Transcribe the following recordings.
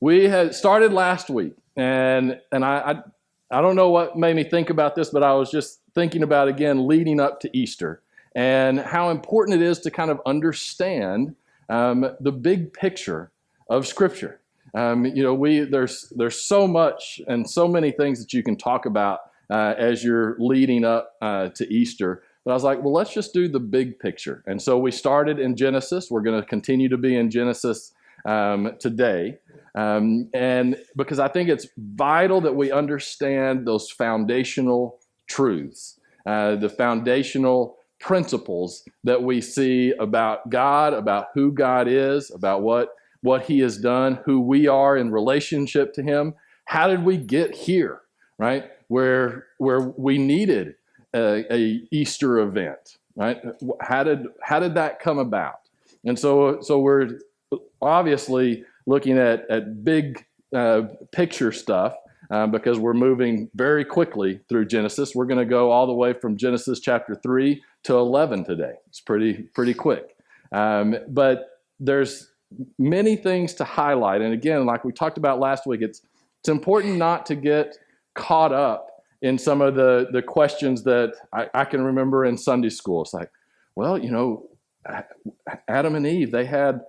We had started last week, and I don't know what made me think about this, but I was just thinking about, again, leading up to Easter and how important it is to kind of understand the big picture of Scripture. There's so much and so many things that you can talk about as you're leading up to Easter. But I was like, well, let's just do the big picture. And so we started in Genesis. We're going to continue to be in Genesis today. And because I think it's vital that we understand those foundational truths, the foundational principles that we see about God, about who God is, about what He has done, who we are in relationship to Him. How did we get here, right? Where we needed a Easter event, right? How did that come about? And so we're obviously looking at big picture stuff because we're moving very quickly through Genesis. We're going to go all the way from Genesis chapter 3 to 11 today. It's pretty quick. But there's many things to highlight. And again, like we talked about last week, it's important not to get caught up in some of the questions that I can remember in Sunday school. It's like, well, Adam and Eve, they had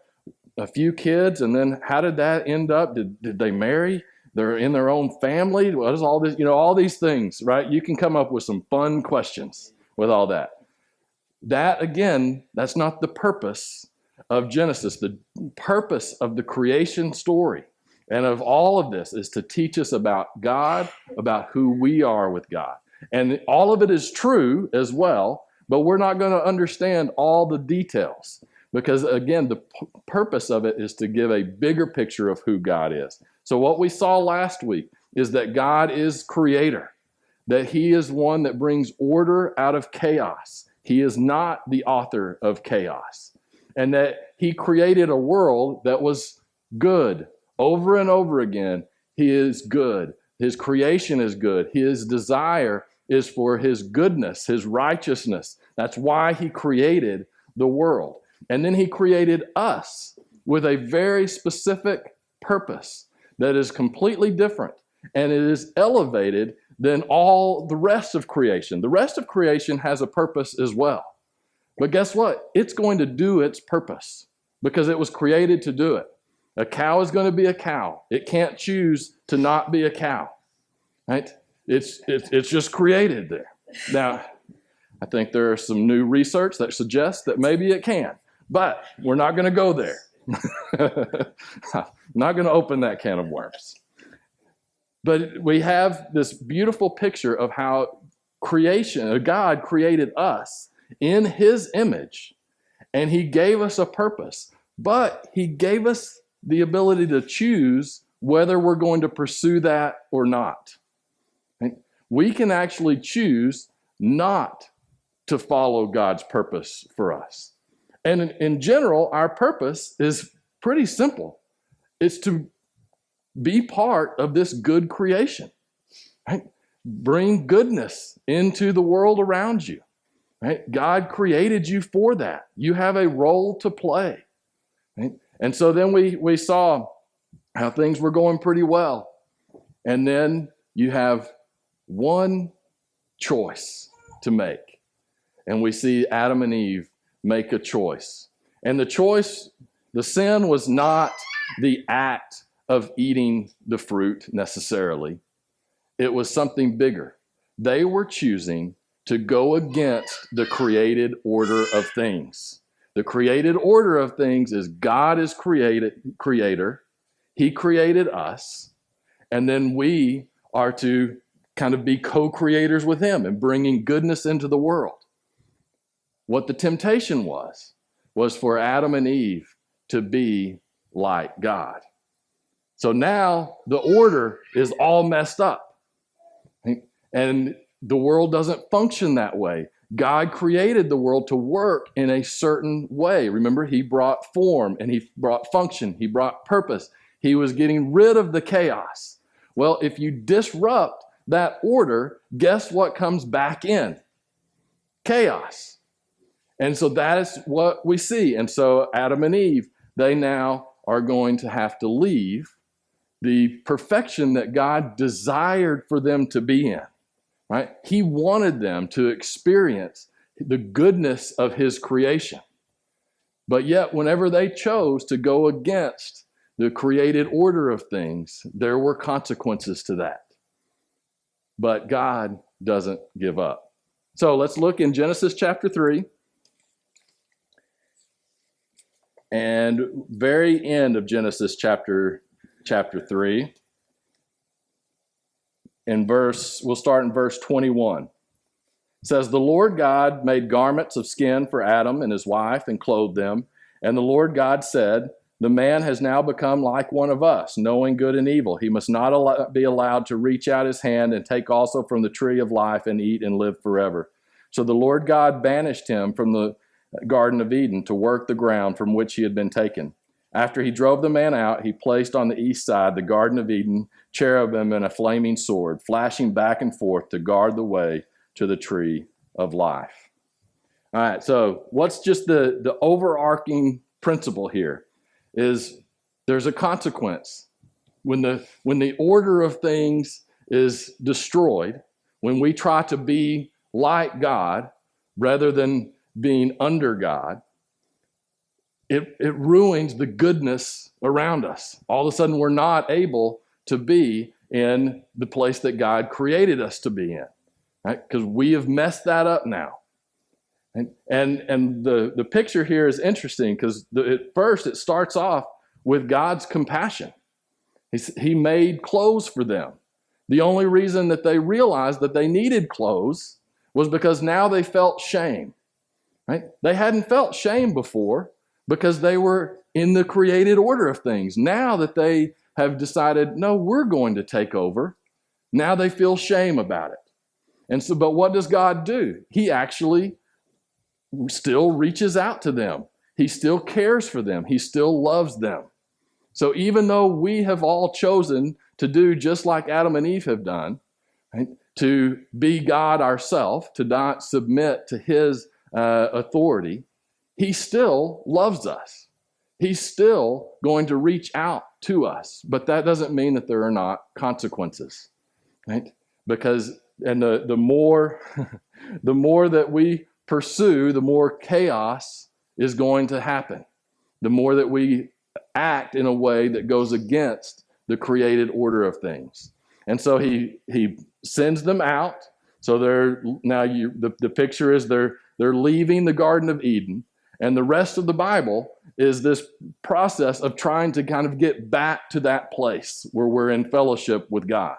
a few kids, and then how did that end up? Did they marry? They're in their own family? What is all this? All these things, right? You can come up with some fun questions with all that. That, again, that's not the purpose of Genesis. The purpose of the creation story and of all of this is to teach us about God, about who we are with God. And all of it is true as well, but we're not going to understand all the details because, again, the purpose of it is to give a bigger picture of who God is. So what we saw last week is that God is creator, that He is one that brings order out of chaos. He is not the author of chaos, and that He created a world that was good. Over and over again, He is good. His creation is good. His desire is for His goodness, His righteousness. That's why He created the world. And then He created us with a very specific purpose that is completely different, and it is elevated than all the rest of creation. The rest of creation has a purpose as well. But guess what? It's going to do its purpose because it was created to do it. A cow is going to be a cow. It can't choose to not be a cow, right? It's just created there. Now, I think there is some new research that suggests that maybe it can, but we're not going to go there. I'm not going to open that can of worms. But we have this beautiful picture of how God created us in His image, and He gave us a purpose, but He gave us the ability to choose whether we're going to pursue that or not. Right? We can actually choose not to follow God's purpose for us. And in general, our purpose is pretty simple. It's to be part of this good creation. Right? Bring goodness into the world around you. Right? God created you for that. You have a role to play. Right? And so then we saw how things were going pretty well. And then you have one choice to make. And we see Adam and Eve make a choice. And the sin was not the act of eating the fruit necessarily. It was something bigger. They were choosing to go against the created order of things. The created order of things is God is creator. He created us. And then we are to kind of be co-creators with Him and bringing goodness into the world. What the temptation was for Adam and Eve to be like God. So now the order is all messed up. And the world doesn't function that way. God created the world to work in a certain way. Remember, He brought form and He brought function. He brought purpose. He was getting rid of the chaos. Well, if you disrupt that order, guess what comes back in? Chaos. And so that is what we see. And so Adam and Eve, they now are going to have to leave the perfection that God desired for them to be in, right? He wanted them to experience the goodness of his creation. But yet, whenever they chose to go against the created order of things, there were consequences to that. But God doesn't give up. So let's look in Genesis chapter 3. And very end of Genesis chapter 3. We'll start in verse 21. It says, "The Lord God made garments of skin for Adam and his wife and clothed them. And the Lord God said, 'The man has now become like one of us, knowing good and evil. He must not be allowed to reach out his hand and take also from the tree of life and eat and live forever.' So the Lord God banished him from the Garden of Eden to work the ground from which he had been taken. After he drove the man out, he placed on the east side the Garden of Eden cherubim and a flaming sword, flashing back and forth to guard the way to the tree of life." All right, so what's just the overarching principle here is there's a consequence. When the order of things is destroyed, when we try to be like God rather than being under God, it ruins the goodness around us. All of a sudden, we're not able to be in the place that God created us to be in, right? Because we have messed that up now. And the picture here is interesting because at first it starts off with God's compassion. He made clothes for them. The only reason that they realized that they needed clothes was because now they felt shame. Right? They hadn't felt shame before because they were in the created order of things. Now that they have decided, no, we're going to take over, now they feel shame about it. And so, but what does God do? He actually still reaches out to them. He still cares for them. He still loves them. So even though we have all chosen to do just like Adam and Eve have done, right, to be God ourselves, to not submit to his authority, he still loves us. He's still going to reach out to us. But that doesn't mean that there are not consequences, right? Because, and the more the more that we pursue, the more chaos is going to happen. The more that we act in a way that goes against the created order of things. And so he sends them out. So the picture is they're leaving the Garden of Eden. And the rest of the Bible is this process of trying to kind of get back to that place where we're in fellowship with God.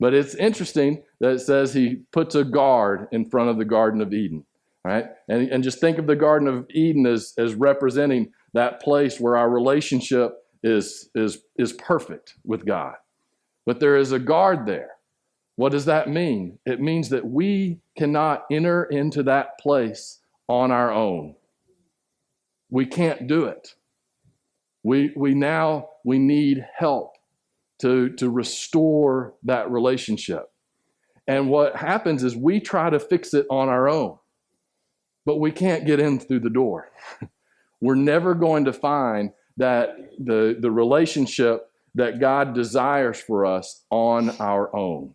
But it's interesting that it says he puts a guard in front of the Garden of Eden, right? And just think of the Garden of Eden as representing that place where our relationship is perfect with God. But there is a guard there. What does that mean? It means that we cannot enter into that place on our own. We can't do it. We need help to restore that relationship. And what happens is we try to fix it on our own, but we can't get in through the door. We're never going to find that the relationship that God desires for us on our own.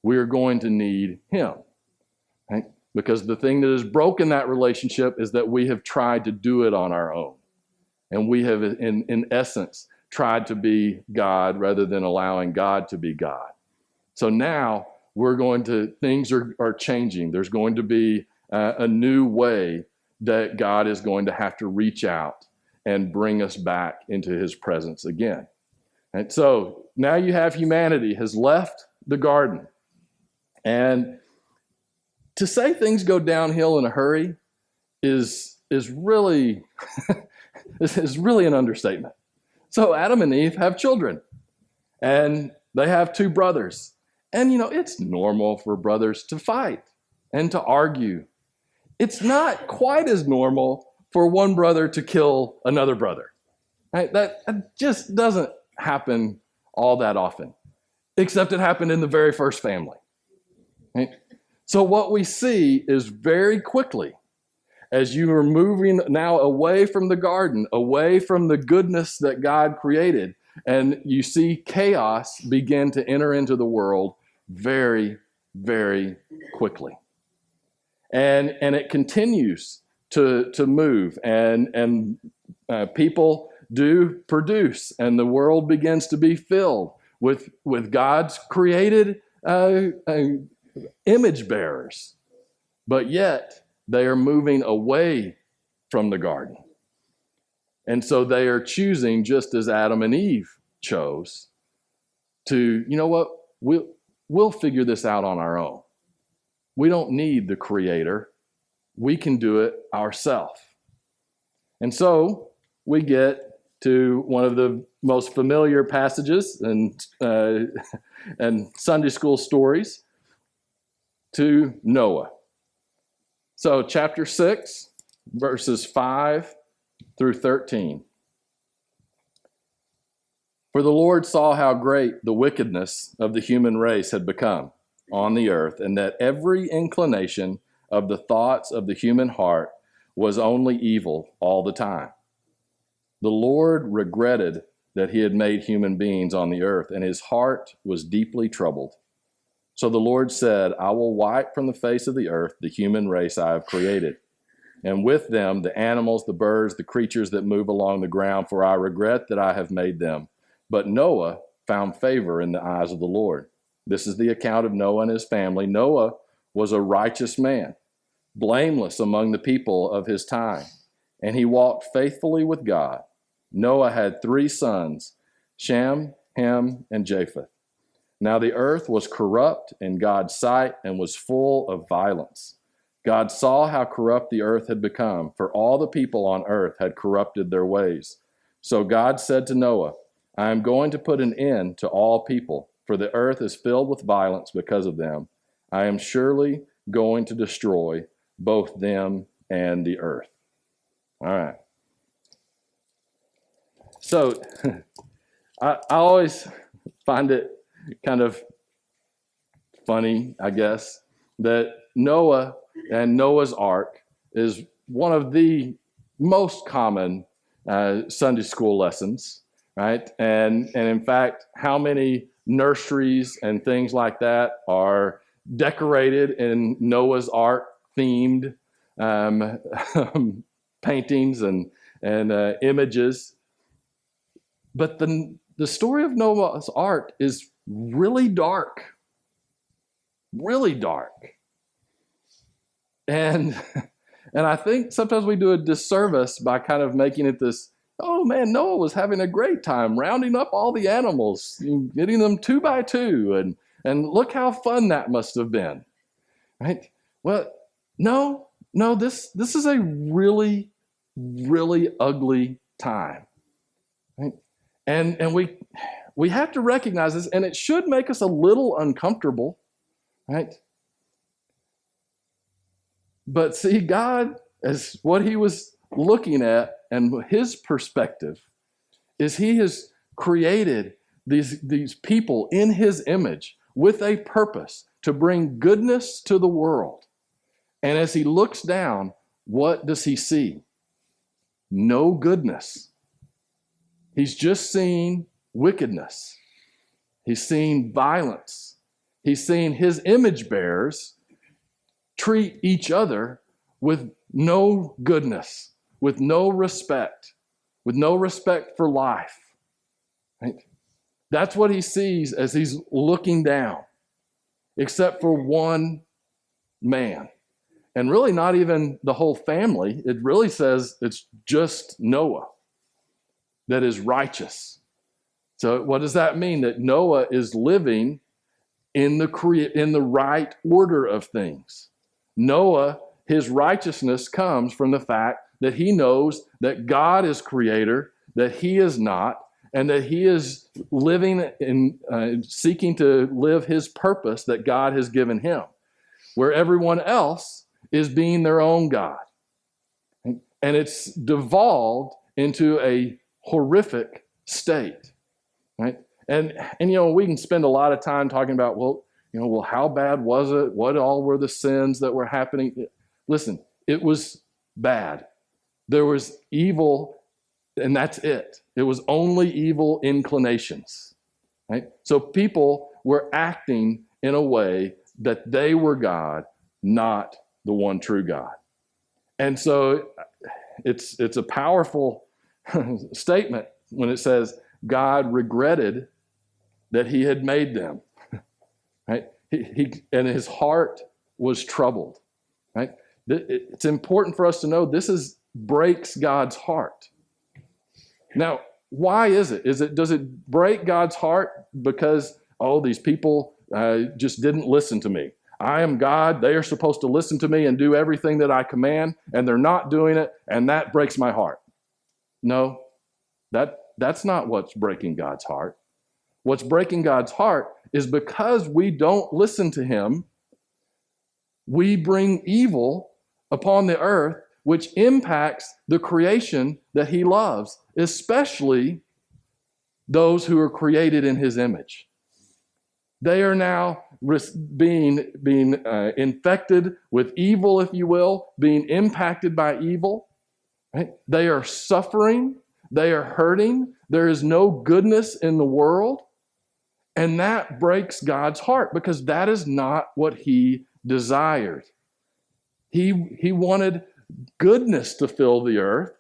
We are going to need him. Right? Because the thing that has broken that relationship is that we have tried to do it on our own. And we have, in essence, tried to be God rather than allowing God to be God. So now things are changing. There's going to be a new way that God is going to have to reach out and bring us back into his presence again. And so now you have humanity has left the garden. And to say things go downhill in a hurry is really is really an understatement. So Adam and Eve have children, and they have two brothers. And it's normal for brothers to fight and to argue. It's not quite as normal for one brother to kill another brother. Right? That just doesn't happen all that often, except it happened in the very first family. Right? So what we see is very quickly, as you are moving now away from the garden, away from the goodness that God created, And you see chaos begin to enter into the world very, very quickly. And it continues to move, and people do produce, and the world begins to be filled with God's created image bearers. But yet they are moving away from the garden. And so they are choosing, just as Adam and Eve chose, to, you know what, we'll figure this out on our own. We don't need the Creator. We can do it ourselves. And so we get to one of the most familiar passages and Sunday school stories, to Noah. So chapter 6, verses 5 through 13. For the Lord saw how great the wickedness of the human race had become on the earth, and that every inclination of the thoughts of the human heart was only evil all the time. The Lord regretted that he had made human beings on the earth, and his heart was deeply troubled. So the Lord said, I will wipe from the face of the earth the human race I have created, and with them the animals, the birds, the creatures that move along the ground, for I regret that I have made them. But Noah found favor in the eyes of the Lord. This is the account of Noah and his family. Noah was a righteous man, blameless among the people of his time, and he walked faithfully with God. Noah had 3 sons, Shem, Ham, and Japheth. Now the earth was corrupt in God's sight and was full of violence. God saw how corrupt the earth had become, for all the people on earth had corrupted their ways. So God said to Noah, I am going to put an end to all people, for the earth is filled with violence because of them. I am surely going to destroy both them and the earth. All right. So I always find it kind of funny, I guess, that Noah and Noah's Ark is one of the most common Sunday school lessons, right? And in fact, how many nurseries and things like that are decorated in Noah's Ark themed paintings and images. But the story of Noah's Ark is really dark, really dark. And I think sometimes we do a disservice by kind of making it this, oh man, Noah was having a great time rounding up all the animals, getting them 2 by 2, and look how fun that must have been, right? Well, no, this is a really, really ugly time, right? And we have to recognize this, and it should make us a little uncomfortable, right? But see, God, as what he was looking at and his perspective is he has created these people in his image with a purpose to bring goodness to the world. And as he looks down, what does he see? No goodness. He's just seeing wickedness. He's seeing violence. He's seeing his image bearers treat each other with no goodness, with no respect for life. Right? That's what he sees as he's looking down, except for one man. And really not even the whole family. It really says it's just Noah that is righteous. So what does that mean? That Noah is living in the right order of things. Noah, his righteousness comes from the fact that he knows that God is creator, that he is not, and that he is living in seeking to live his purpose that God has given him, where everyone else is being their own God. And it's devolved into a horrific state, right? And we can spend a lot of time talking about, well, how bad was it? What all were the sins that were happening? Listen, it was bad. There was evil And that's it. It was only evil inclinations, right? So people were acting in a way that they were God, not the one true God. And so it's a powerful statement when it says God regretted that he had made them, right? And his heart was troubled, right? It's important for us to know this breaks God's heart. Now, why is it? Does it break God's heart because, these people just didn't listen to me? I am God. They are supposed to listen to me and do everything that I command, and they're not doing it, and that breaks my heart. No, that's not what's breaking God's heart. What's breaking God's heart is because we don't listen to him, we bring evil upon the earth, which impacts the creation that he loves, especially those who are created in his image. They are now being infected with evil, if you will, being impacted by evil. Right? They are suffering. They are hurting. There is no goodness in the world. And that breaks God's heart because that is not what he desired. He wanted goodness to fill the earth,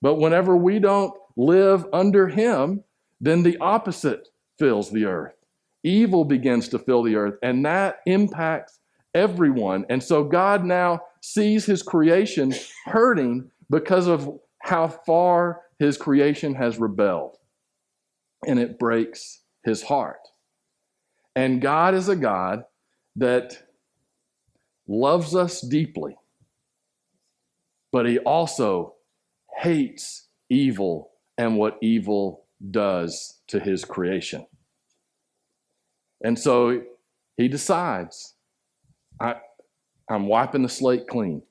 but whenever we don't live under him, then the opposite fills the earth. Evil begins to fill the earth, and that impacts everyone. And so God now sees his creation hurting because of how far his creation has rebelled, and it breaks his heart. And God is a God that loves us deeply, but he also hates evil and what evil does to his creation. And so he decides, I'm wiping the slate clean.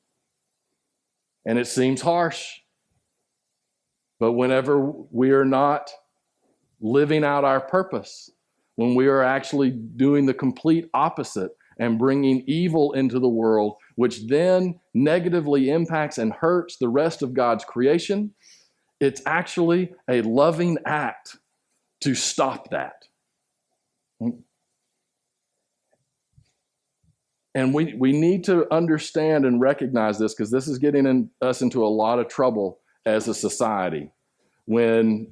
And it seems harsh, but whenever we are not living out our purpose, when we are actually doing the complete opposite and bringing evil into the world, which then negatively impacts and hurts the rest of God's creation, it's actually a loving act to stop that. And we need to understand and recognize this because this is getting us into a lot of trouble as a society. When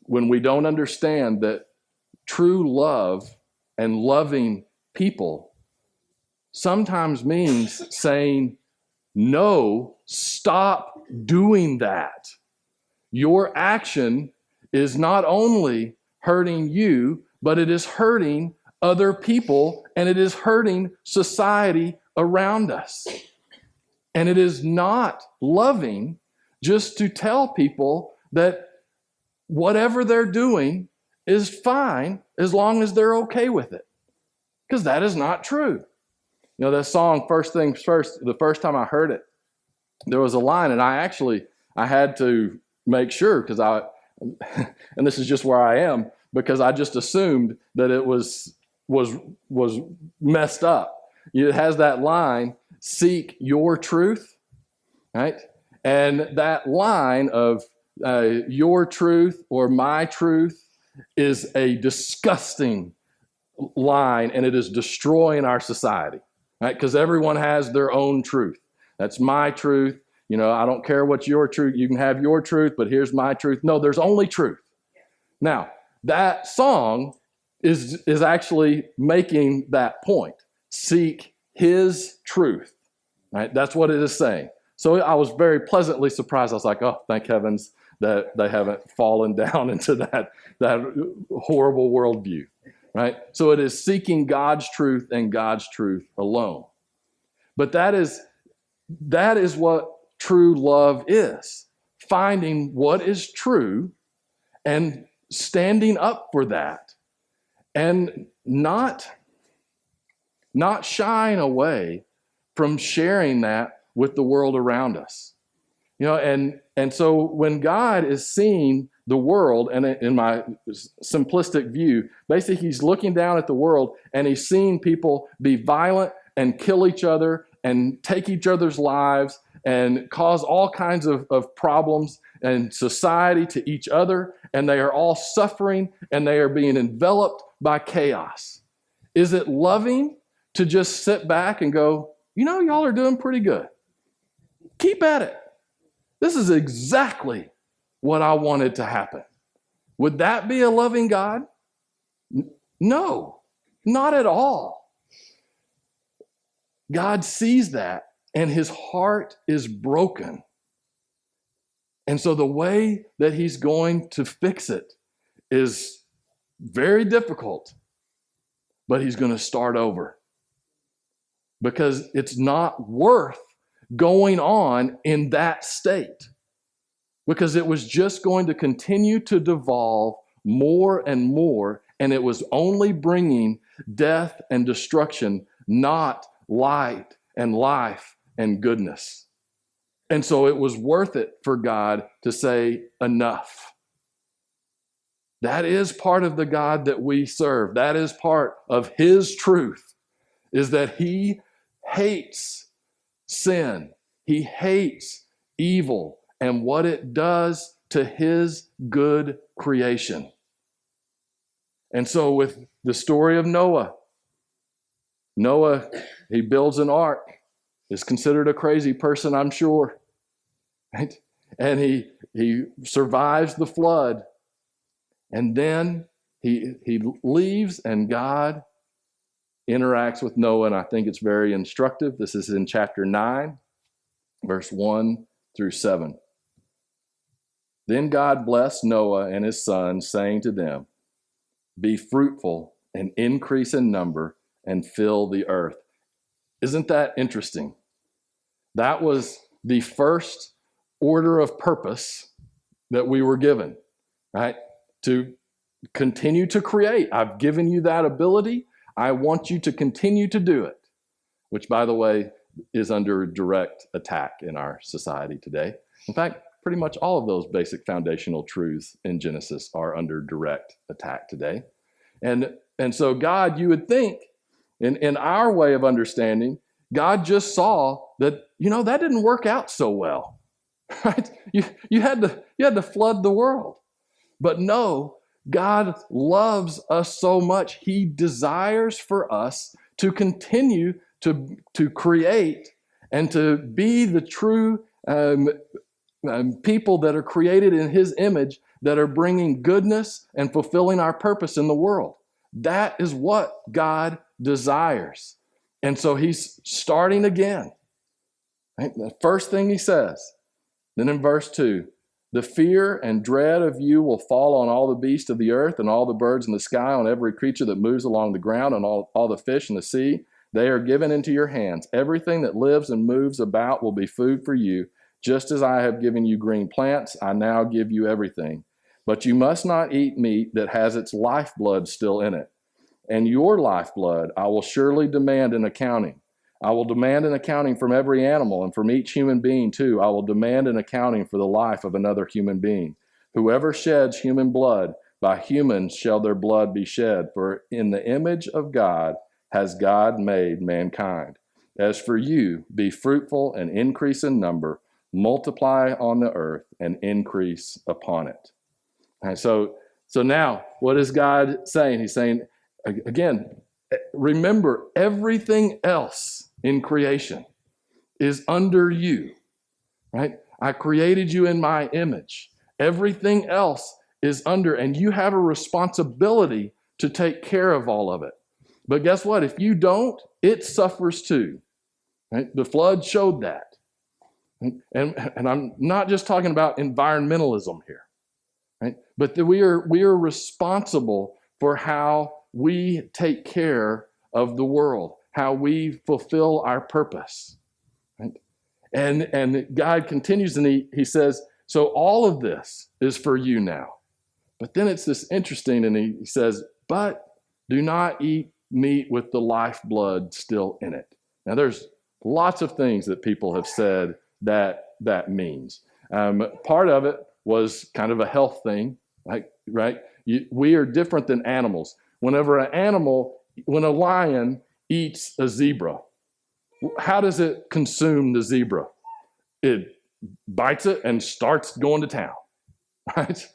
we don't understand that true love and loving people sometimes means saying, no, stop doing that. Your action is not only hurting you, but it is hurting other people, and it is hurting society around us. And it is not loving just to tell people that whatever they're doing is fine as long as they're okay with it. Because that is not true. You know, that song, First Things First, the first time I heard it, there was a line, and I had to make sure, because and this is just where I am, because I just assumed that it was messed up. It has that line, seek your truth, right? And that line of your truth or my truth is a disgusting line, and it is destroying our society, right? Because everyone has their own truth. That's my truth. You know, I don't care what's your truth. You can have your truth, but here's my truth. No, there's only truth. Now, that song is actually making that point. Seek his truth, right? That's what it is saying. So I was very pleasantly surprised. I was like, oh, thank heavens that they haven't fallen down into that horrible worldview, right? So it is seeking God's truth and God's truth alone. But that is what true love is. Finding what is true and standing up for that, and not shying away from sharing that with the world around us. You know, and so when God is seeing the world, and in my simplistic view, basically he's looking down at the world and he's seeing people be violent and kill each other and take each other's lives and cause all kinds of problems and society to each other, and they are all suffering and they are being enveloped by chaos. Is it loving to just sit back and go, y'all are doing pretty good. Keep at it. This is exactly what I wanted to happen. Would that be a loving God? No, not at all. God sees that and his heart is broken. And so the way that he's going to fix it is very difficult, but he's going to start over because it's not worth going on in that state, because it was just going to continue to devolve more and more, and it was only bringing death and destruction, not light and life and goodness. And so it was worth it for God to say, enough. That is part of the God that we serve. That is part of his truth, is that he hates sin. He hates evil and what it does to his good creation. And so with the story of Noah, he builds an ark, is considered a crazy person, I'm sure. Right? And he survives the flood. And then he leaves, and God interacts with Noah, and I think it's very instructive. This is in chapter 9, verse 1 through 7. Then God blessed Noah and his sons, saying to them, "Be fruitful and increase in number and fill the earth." Isn't that interesting? That was the first order of purpose that we were given, right? To continue to create. I've given you that ability. I want you to continue to do it, which, by the way, is under direct attack in our society today. In fact, pretty much all of those basic foundational truths in Genesis are under direct attack today. And so God, you would think, in our way of understanding, God just saw that, that didn't work out so well, right? You had to flood the world. But no, God loves us so much. He desires for us to continue to create and to be the true people that are created in his image, that are bringing goodness and fulfilling our purpose in the world. That is what God desires. And so he's starting again. Right? The first thing he says, then in verse 2, "The fear and dread of you will fall on all the beasts of the earth and all the birds in the sky, on every creature that moves along the ground, and all the fish in the sea. They are given into your hands. Everything that lives and moves about will be food for you. Just as I have given you green plants, I now give you everything. But you must not eat meat that has its lifeblood still in it. And your lifeblood I will surely demand an accounting. I will demand an accounting from every animal, and from each human being too. I will demand an accounting for the life of another human being. Whoever sheds human blood, by humans shall their blood be shed. For in the image of God has God made mankind. As for you, be fruitful and increase in number, multiply on the earth and increase upon it." And so now, what is God saying? He's saying, again, remember, everything else in creation is under you, right? I created you in my image. Everything else is under, and you have a responsibility to take care of all of it. But guess what? If you don't, it suffers too. Right? The flood showed that. And I'm not just talking about environmentalism here, right? But that we are responsible for how we take care of the world, how we fulfill our purpose. Right? And God continues, and he says, so all of this is for you now. But then it's this interesting, and he says, but do not eat meat with the lifeblood still in it. Now there's lots of things that people have said that means. Part of it was kind of a health thing, right? We are different than animals. When a lion eats a zebra, how does it consume the zebra? It bites it and starts going to town, right?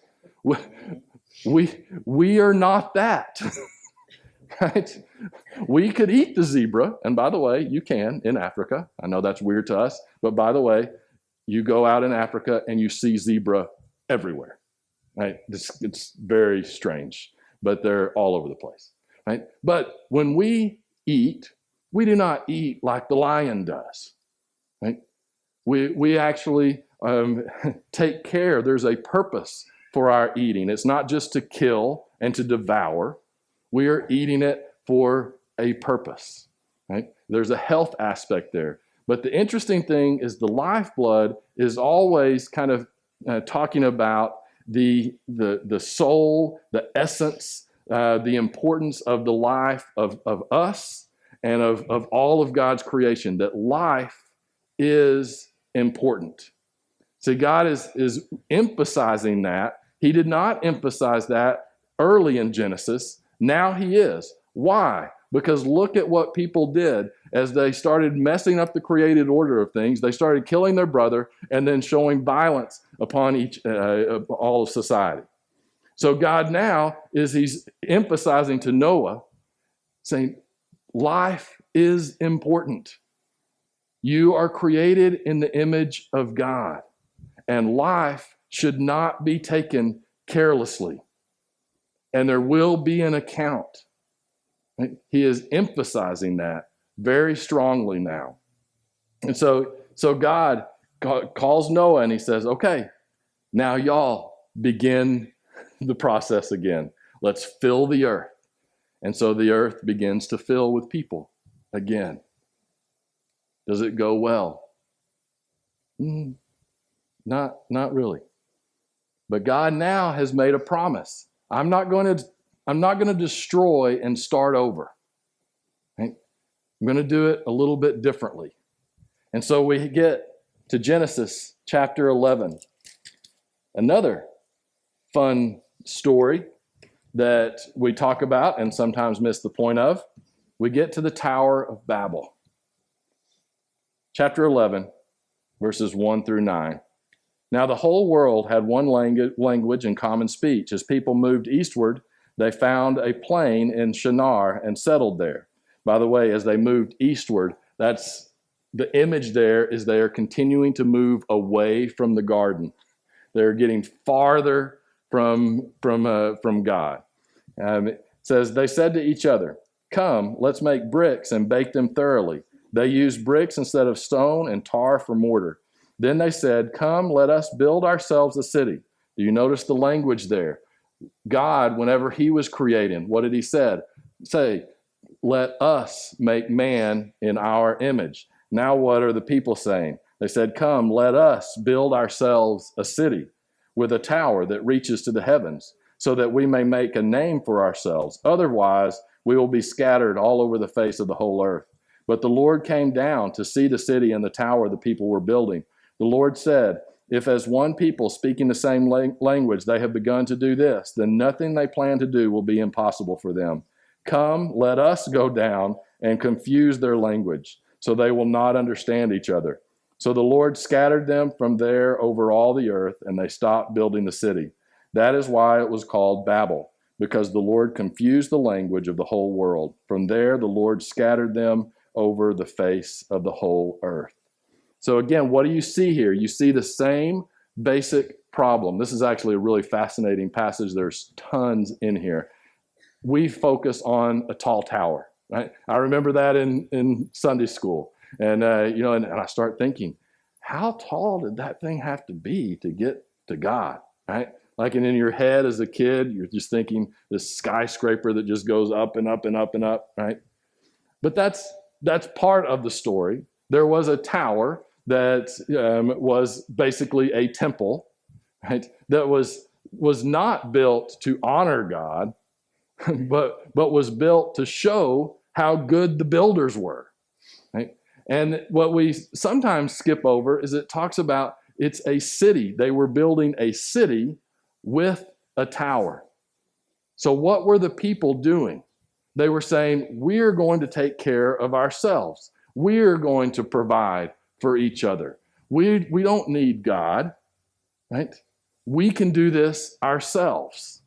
We are not that, right? We could eat the zebra, and by the way, you can in Africa. I know that's weird to us, but by the way, you go out in Africa and you see zebra everywhere, right? It's very strange, but they're all over the place, right? But when we eat, we do not eat like the lion does, right? We actually take care. There's a purpose for our eating. It's not just to kill and to devour. We are eating it for a purpose, right? There's a health aspect there. But the interesting thing is the lifeblood is always kind of talking about the soul, the essence, the importance of the life of us and of all of God's creation, that life is important. See, God is emphasizing that. He did not emphasize that early in Genesis. Now he is. Why? Because look at what people did as they started messing up the created order of things. They started killing their brother and then showing violence upon all of society. So God now he's emphasizing to Noah, saying, life is important. You are created in the image of God, and life should not be taken carelessly. And there will be an account. He is emphasizing that very strongly now. And so God calls Noah and he says, okay, now y'all begin the process again. Let's fill the earth. And so the earth begins to fill with people again. Does it go well? Not really. But God now has made a promise. I'm not going to destroy and start over. Right? I'm going to do it a little bit differently. And so we get to Genesis chapter 11. Another fun story that we talk about and sometimes miss the point of. We get to the Tower of Babel. Chapter 11, verses 1 through 9. Now the whole world had one language and common speech. As people moved eastward, they found a plain in Shinar and settled there. By the way, as they moved eastward, that's the image there is they are continuing to move away from the garden. They're getting farther from God. It says, they said to each other, come, let's make bricks and bake them thoroughly. They used bricks instead of stone and tar for mortar. Then they said, come, let us build ourselves a city. Do you notice the language there? God, whenever he was creating, what did he say? Let us make man in our image. Now what are the people saying? They said, come, let us build ourselves a city with a tower that reaches to the heavens, so that we may make a name for ourselves. Otherwise, we will be scattered all over the face of the whole earth. But the Lord came down to see the city and the tower the people were building. The Lord said, if as one people speaking the same language they have begun to do this, then nothing they plan to do will be impossible for them. Come, let us go down and confuse their language, so they will not understand each other. So the Lord scattered them from there over all the earth, and they stopped building the city. That is why it was called Babel, because the Lord confused the language of the whole world. From there, the Lord scattered them over the face of the whole earth. So again, what do you see here? You see the same basic problem. This is actually a really fascinating passage. There's tons in here. We focus on a tall tower, right? I remember that in Sunday school. And, and I start thinking, how tall did that thing have to be to get to God, right? Like, and in your head as a kid, you're just thinking this skyscraper that just goes up and up and up and up, right? But that's part of the story. There was a tower that was basically a temple, right? That was not built to honor God, but was built to show how good the builders were, right? And what we sometimes skip over is it talks about it's a city. They were building a city with a tower. So what were the people doing? They were saying, we're going to take care of ourselves. We're going to provide for each other. We don't need God, right? We can do this ourselves.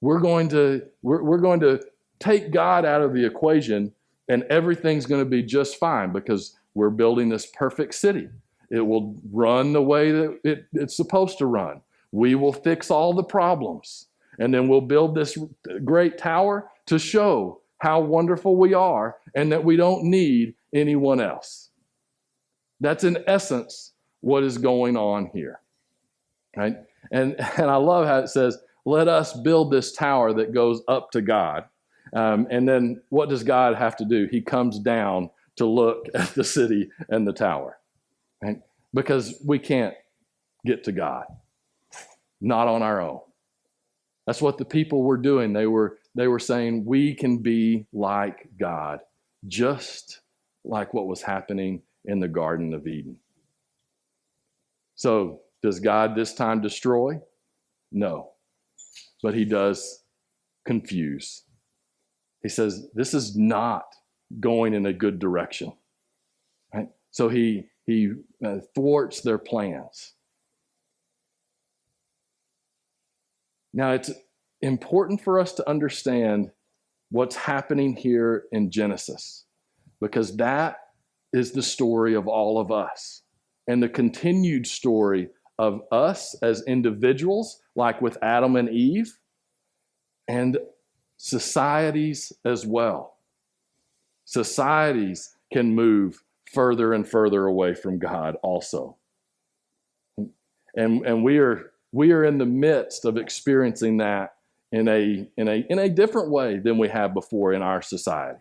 We're going to take God out of the equation, and everything's going to be just fine because we're building this perfect city. It will run the way that it's supposed to run. We will fix all the problems, and then we'll build this great tower to show how wonderful we are and that we don't need anyone else. That's in essence what is going on here, right? And I love how it says, let us build this tower that goes up to God. And then what does God have to do? He comes down to look at the city and the tower, right? Because we can't get to God, not on our own. That's what the people were doing. They were saying, we can be like God, just like what was happening in the Garden of Eden. So does God this time destroy? No. But he does confuse. He says, this is not going in a good direction. Right? So he thwarts their plans. Now, it's important for us to understand what's happening here in Genesis, because that is the story of all of us and the continued story of us as individuals, like with Adam and Eve, and societies as well. Societies can move further and further away from God also. And we are in the midst of experiencing that in a different way than we have before in our society.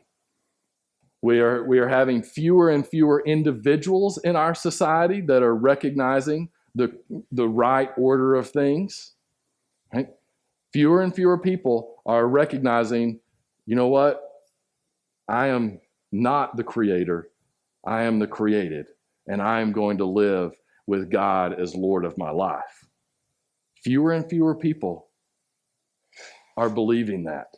We are having fewer and fewer individuals in our society that are recognizing the right order of things. Right? Fewer and fewer people are recognizing, you know what? I am not the creator. I am the created, and I am going to live with God as Lord of my life. Fewer and fewer people are believing that.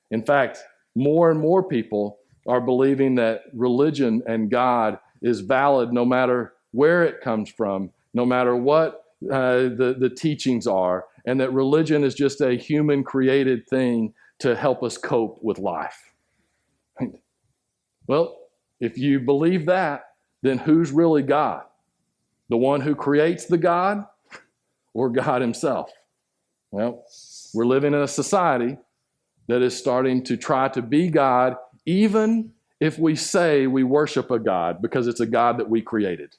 In fact, more and more people are believing that religion and God is valid no matter where it comes from, no matter what the teachings are, and that religion is just a human created thing to help us cope with life. Well, if you believe that, then who's really God? The one who creates the God or God himself? Well, we're living in a society that is starting to try to be God, even if we say we worship a God, because it's a God that we created.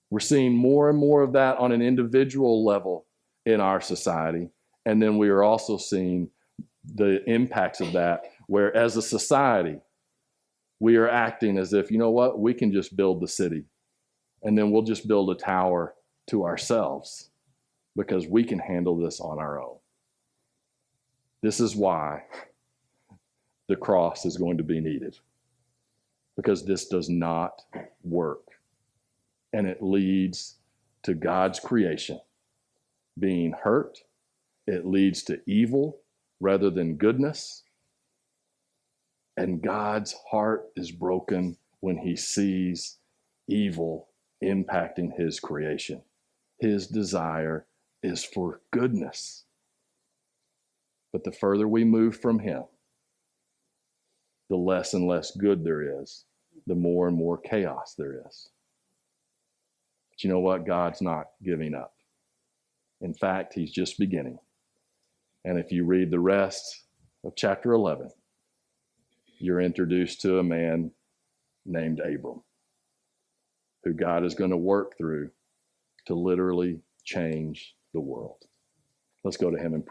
We're seeing more and more of that on an individual level in our society. And then we are also seeing the impacts of that, where as a society, we are acting as if, you know what, we can just build the city, and then we'll just build a tower to ourselves because we can handle this on our own. This is why the cross is going to be needed, because this does not work. And it leads to God's creation being hurt. It leads to evil rather than goodness. And God's heart is broken when he sees evil impacting his creation. His desire is for goodness. But the further we move from him, the less and less good there is, the more and more chaos there is. But you know what? God's not giving up. In fact, he's just beginning. And if you read the rest of chapter 11, you're introduced to a man named Abram, who God is going to work through to literally change the world. Let's go to him and pray.